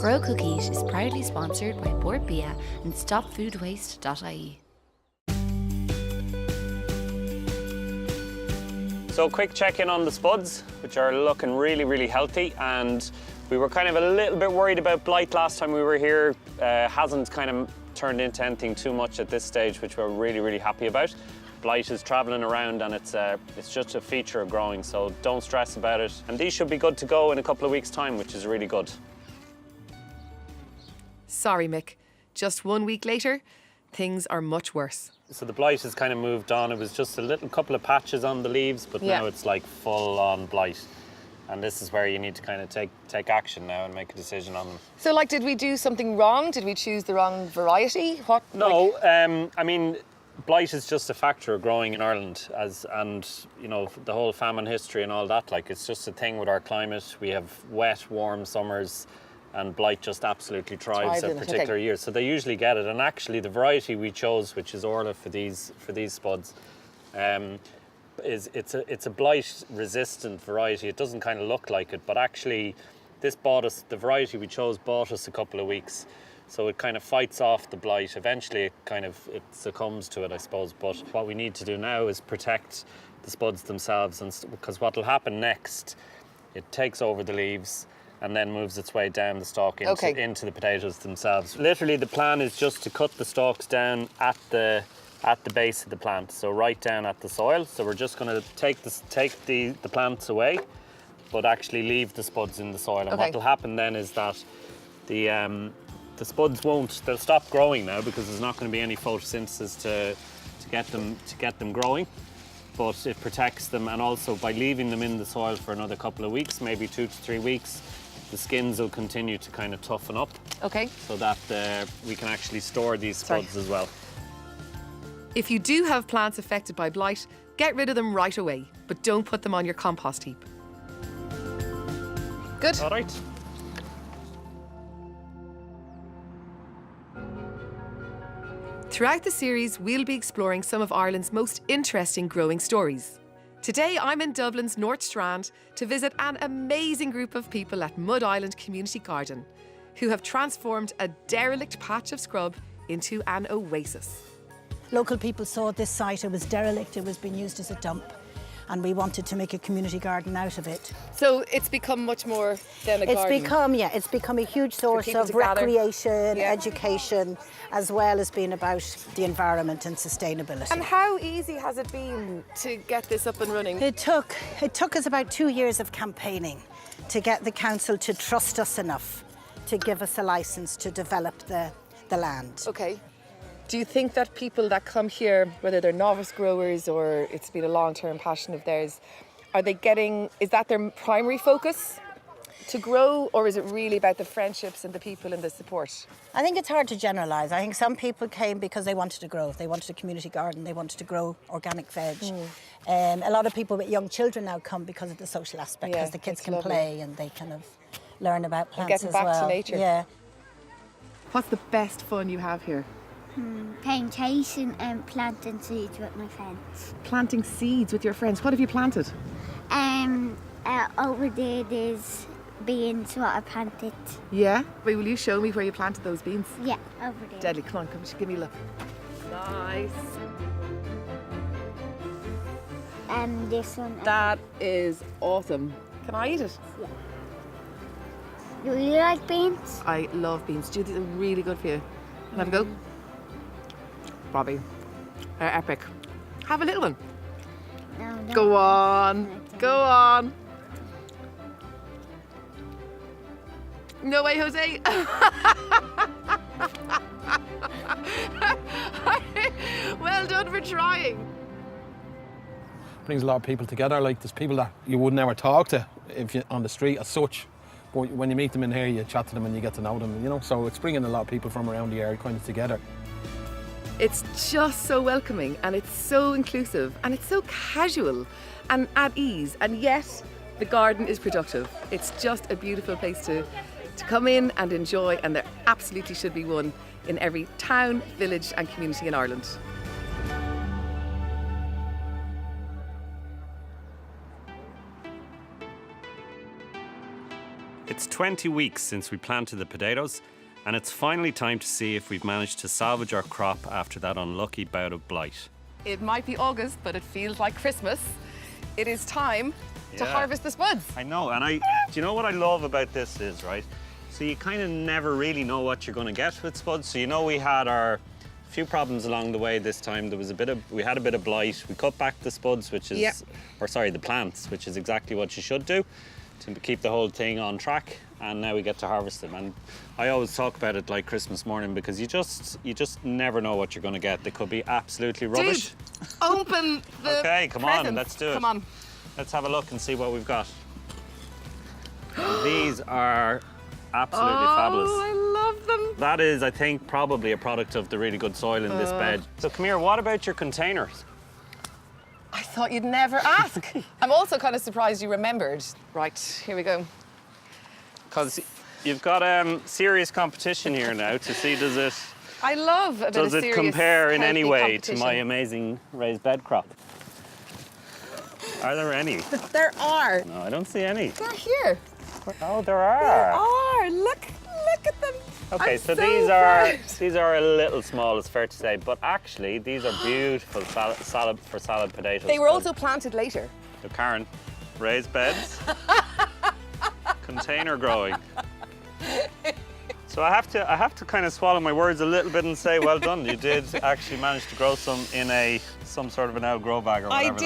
Grow Cook Eat is proudly sponsored by Bord Bia and StopFoodWaste.ie. So quick check-in on the spuds, which are looking really, really healthy, and we were kind of a little bit worried about blight last time we were here. Hasn't kind of turned into anything too much at this stage, which we're really, really happy about. Blight is travelling around and it's just a feature of growing, so don't stress about it. And these should be good to go in a couple of weeks' time, which is really good. Sorry, Mick. Just 1 week later, things are much worse. So the blight has kind of moved on. It was just a little couple of patches on the leaves, but now it's like full-on blight. And this is where you need to kind of take action now and make a decision on them. So, like, did we do something wrong? Did we choose the wrong variety? What? No, I mean, blight is just a factor of growing in Ireland, and you know, the whole famine history and all that. Like, it's just a thing with our climate. We have wet, warm summers, and blight just absolutely thrives at particular years. So they usually get it. And actually, the variety we chose, which is Orla for these spuds, it's a blight-resistant variety. It doesn't kind of look like it, but actually, the variety we chose bought us a couple of weeks. So it kind of fights off the blight. Eventually, it succumbs to it, I suppose. But what we need to do now is protect the spuds themselves, because what will happen next, it takes over the leaves and then moves its way down the stalk into the potatoes themselves. Literally, the plan is just to cut the stalks down at the base of the plant, so right down at the soil. So we're just going to take the plants away, but actually leave the spuds in the soil. And what will happen then is that the spuds they'll stop growing now, because there's not going to be any photosynthesis to get them growing. But it protects them, and also by leaving them in the soil for another couple of weeks, maybe 2 to 3 weeks, the skins will continue to kind of toughen up. Okay. So that we can actually store these spuds as well. If you do have plants affected by blight, get rid of them right away, but don't put them on your compost heap. Good. All right. Throughout the series, we'll be exploring some of Ireland's most interesting growing stories. Today, I'm in Dublin's North Strand to visit an amazing group of people at Mud Island Community Garden, who have transformed a derelict patch of scrub into an oasis. Local people saw this site, it was derelict, it was being used as a dump, and we wanted to make a community garden out of it. So it's become much more than a garden? It's become a huge source of recreation, education, as well as being about the environment and sustainability. And how easy has it been to get this up and running? It took us about 2 years of campaigning to get the council to trust us enough to give us a licence to develop the land. Okay. Do you think that people that come here, whether they're novice growers or it's been a long-term passion of theirs, is that their primary focus to grow, or is it really about the friendships and the people and the support? I think it's hard to generalise. I think some people came because they wanted to grow. They wanted a community garden, they wanted to grow organic veg. A lot of people with young children now come because of the social aspect, because the kids can play and they kind of learn about plants as well. Getting back to nature. Yeah. What's the best fun you have here? Plantation and planting seeds with my friends. Planting seeds with your friends. What have you planted? Over there's beans what I planted. Yeah? Wait, will you show me where you planted those beans? Yeah, over there. Deadly, come on, give me a look. Nice. This one. That is awesome. Can I eat it? Yeah. Do you like beans? I love beans. These are really good for you. Can I have a go? Bobby, epic. Have a little one. No. Go on. Go on. No way, Jose. Well done for trying. Brings a lot of people together. Like, there's people that you would never talk to if you on the street as such. But when you meet them in here, you chat to them and you get to know them, you know. So it's bringing a lot of people from around the area kind of together. It's just so welcoming, and it's so inclusive, and it's so casual and at ease, and yet the garden is productive. It's just a beautiful place to come in and enjoy, and there absolutely should be one in every town, village and community in Ireland. It's 20 weeks since we planted the potatoes, and it's finally time to see if we've managed to salvage our crop after that unlucky bout of blight. It might be August, but it feels like Christmas. It is time to harvest the spuds. I know, and do you know what I love about this is, right? So you kind of never really know what you're going to get with spuds. So you know we had our few problems along the way this time. We had a bit of blight. We cut back the spuds, which is, the plants, which is exactly what you should do to keep the whole thing on track. And now we get to harvest them. And I always talk about it like Christmas morning because you just never know what you're going to get. They could be absolutely rubbish. Dude, open the Okay, come presents. on, let's do it. Come on. Let's have a look and see what we've got. These are absolutely fabulous. Oh, I love them. That is, I think, probably a product of the really good soil in this bed. So come here, what about your containers? I thought you'd never ask. I'm also kind of surprised you remembered. Right, here we go. Because you've got serious competition here now to see I love a bit of does it serious, compare in any healthy way to competition. my amazing raised bed crop? Are there any? There are. No, I don't see any. They're here. Oh, there are. Look at them. Okay, I'm so proud. these are a little small, it's fair to say, but actually these are beautiful salad potatoes. They were also planted later. So Karen, raised beds, container growing. So I have to kind of swallow my words a little bit and say, well done. You did actually manage to grow some in some sort of an outgrow bag or whatever.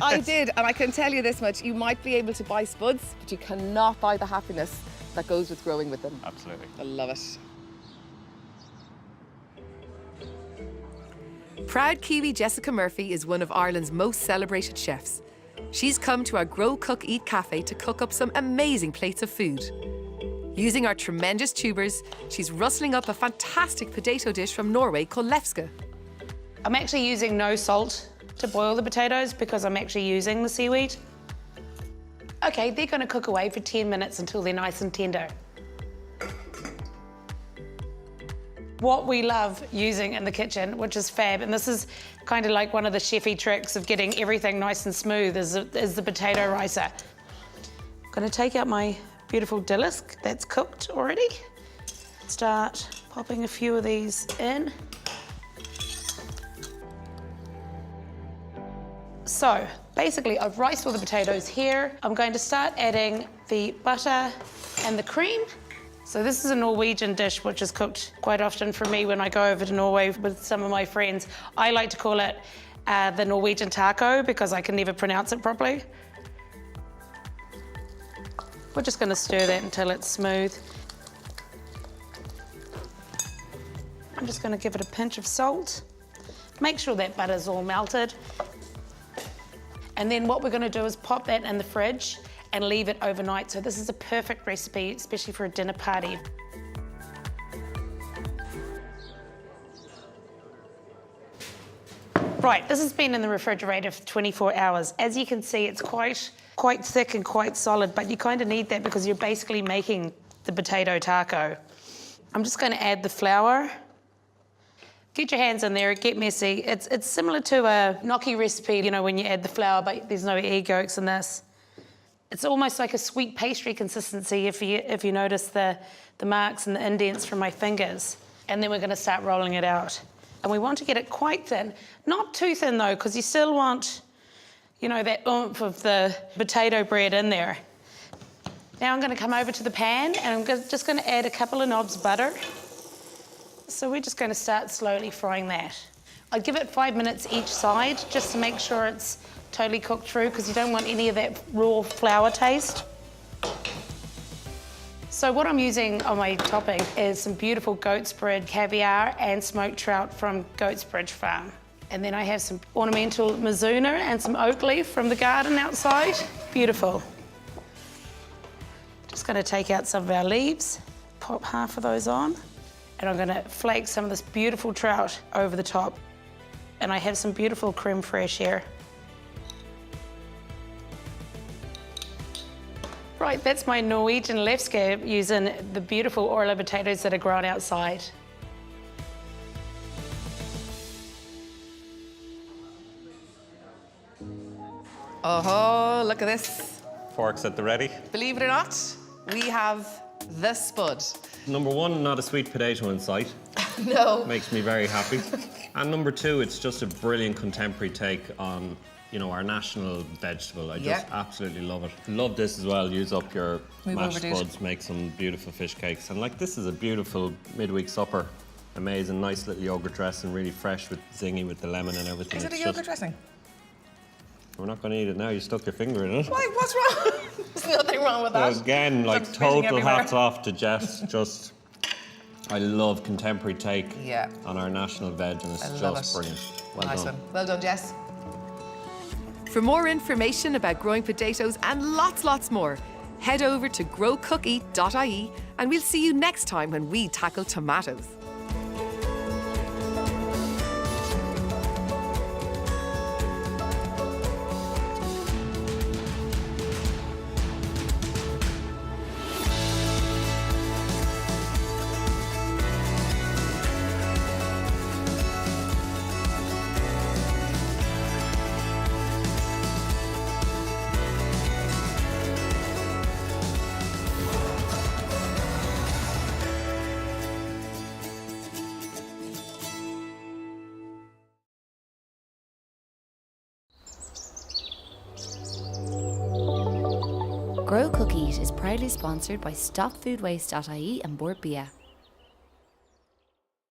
I did, and I can tell you this much: you might be able to buy spuds, but you cannot buy the happiness that goes with growing with them. Absolutely. I love it. Proud Kiwi Jessica Murphy is one of Ireland's most celebrated chefs. She's come to our Grow Cook Eat cafe to cook up some amazing plates of food. Using our tremendous tubers, she's rustling up a fantastic potato dish from Norway called lefse. I'm actually using no salt to boil the potatoes because I'm actually using the seaweed. Okay, they're going to cook away for 10 minutes until they're nice and tender. What we love using in the kitchen, which is fab, and this is kind of like one of the chefy tricks of getting everything nice and smooth, is the potato ricer. I'm going to take out my beautiful dillisk that's cooked already. Start popping a few of these in. So basically I've riced all the potatoes here. I'm going to start adding the butter and the cream. So this is a Norwegian dish which is cooked quite often for me when I go over to Norway with some of my friends. I like to call it the Norwegian taco because I can never pronounce it properly. We're just going to stir that until it's smooth. I'm just going to give it a pinch of salt. Make sure that butter's all melted. And then what we're going to do is pop that in the fridge and leave it overnight. So this is a perfect recipe, especially for a dinner party. Right, this has been in the refrigerator for 24 hours. As you can see, it's quite thick and quite solid, but you kind of need that because you're basically making the potato taco. I'm just going to add the flour. Get your hands in there, get messy. It's similar to a gnocchi recipe, you know, when you add the flour, but there's no egg yolks in this. It's almost like a sweet pastry consistency if you notice the marks and the indents from my fingers. And then we're going to start rolling it out. And we want to get it quite thin. Not too thin though, because you still want, you know, that oomph of the potato bread in there. Now I'm going to come over to the pan and I'm just going to add a couple of knobs of butter. So we're just going to start slowly frying that. I'd give it 5 minutes each side just to make sure it's totally cooked through because you don't want any of that raw flour taste. So what I'm using on my topping is some beautiful goat's bridge caviar and smoked trout from Goat's Bridge Farm. And then I have some ornamental mizuna and some oak leaf from the garden outside. Beautiful. Just going to take out some of our leaves, pop half of those on, and I'm going to flake some of this beautiful trout over the top. And I have some beautiful creme fraiche here. Right, that's my Norwegian lefse using the beautiful Orla potatoes that are grown outside. Oh, look at this. Forks at the ready. Believe it or not, we have the spud. Number one, not a sweet potato in sight. No. Makes me very happy. And number two, it's just a brilliant contemporary take on, you know, our national vegetable. I just absolutely love it. Love this as well. Use up your mashed spuds, make some beautiful fish cakes. And like, this is a beautiful midweek supper. Amazing, nice little yogurt dressing, really fresh with zingy with the lemon and everything. Is it a yogurt dressing? We're not going to eat it now. You stuck your finger in it. Why? What's wrong? There's nothing wrong with that. Again, like, Some spitting total everywhere. hats off to Jess. Just, I love contemporary take Yeah. on our national veg, and it's I love just it. brilliant. Well Nice done. one. Well done, Jess. For more information about growing potatoes and lots more, head over to growcookeat.ie and we'll see you next time when we tackle tomatoes. Grow Cook Eat is proudly sponsored by StopFoodWaste.ie and Bord Bia.